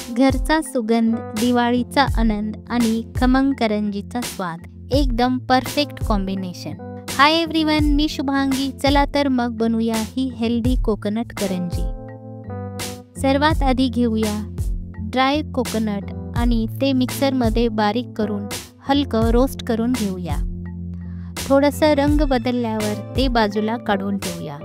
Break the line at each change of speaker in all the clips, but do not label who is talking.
घरचा सुगंध, दिवाळीचा आनंद आणि खमंग करंजीचा स्वाद एकदम परफेक्ट कॉम्बिनेशन। हाय एव्हरीवन, मी शुभांगी। चला तर मग बनवूया ही हेल्दी कोकोनट करंजी। सर्वात आधी घेऊया ड्राय कोकोनट आणि ते मिक्सरमध्ये बारीक करून हलकं रोस्ट करून घेऊया। थोडंसं रंग बदलल्यावर ते बाजूला काढून ठेवूया।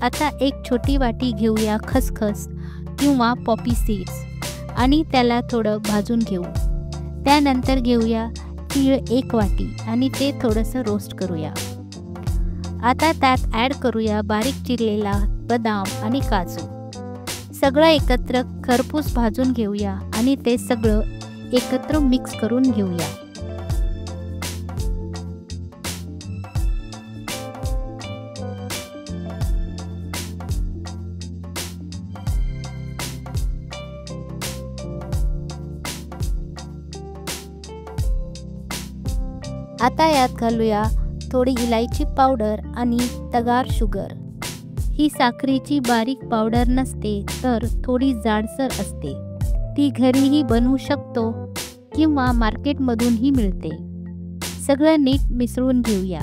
आता एक छोटी वाटी घेऊया खसखस किंवा पॉपी सीड्स आणि त्याला थोडं भाजून घेऊ। त्यानंतर घेऊया तीळ 1 वाटी आणि ते थोडंसं रोस्ट करूया। आता त्यात ॲड करूया बारीक चिरलेला बदाम आणि काजू। सगळं एकत्र खरपूस भाजून घेऊया आणि ते सगळं एकत्र मिक्स करून घेऊया। आता यात घालूया थोडी इलायची पावडर आणि तगार शुगर। ही साखरेची बारीक पावडर नसते तर थोडी जाडसर असते। ती घरीही बनवू शकतो किंवा मार्केटमधूनही मिळते। सगळं नीट मिसळून घेऊया।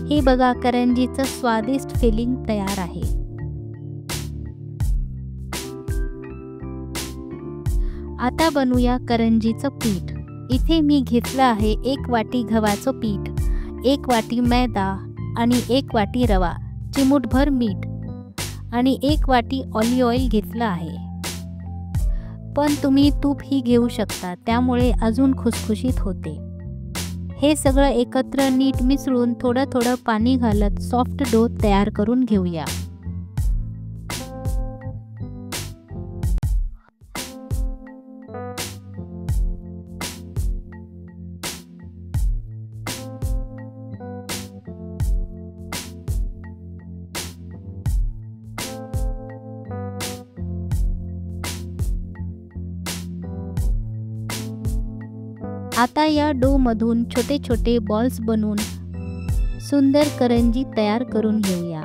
हे बघा, करंजीचं स्वादिष्ट फिलिंग तयार आहे। आता बनवूया करंजीचं पीठ। इथे मी घेतलं आहे 1 वाटी गव्हाचं पीठ, 1 वाटी मैदा आणि 1 वाटी रवा, चिमूटभर मीठ आणि 1 वाटी ऑलिव्ह ऑइल घेतलं आहे। पण तुम्ही तूपही घेऊ शकता, त्यामुळे अजून खुसखुशीत होते। हे सगळं एकत्र नीट मिसळून थोडं थोडं पाणी घालत सॉफ्ट डो तयार करून घेऊया। आता या डो मधून छोटे छोटे बॉल्स बनवून सुंदर करंजी तयार करून घेऊया।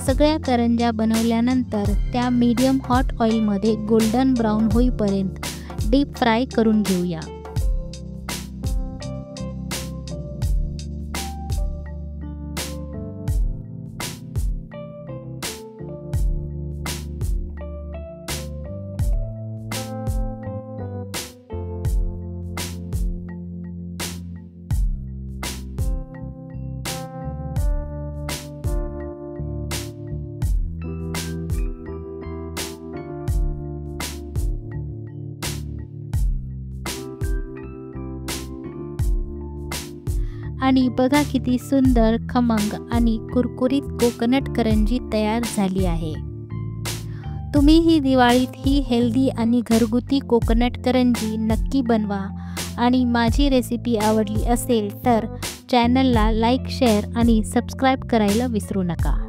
सगळ्या करंज्या बनवल्यानंतर त्या मीडियम हॉट ऑइलमध्ये गोल्डन ब्राऊन होईपर्यंत डीप फ्राय करून घेऊया। आणि बघा किती सुंदर, खमंग आणि कुरकुरीत कोकोनट करंजी तयार झाली आहे। तुम्ही ही दिवाळीत ही हेल्दी आणि घरगुती कोकोनट करंजी नक्की बनवा आणि माझी रेसिपी आवडली असेल तर चॅनलला लाईक, शेअर आणि सबस्क्राईब करायला विसरू नका।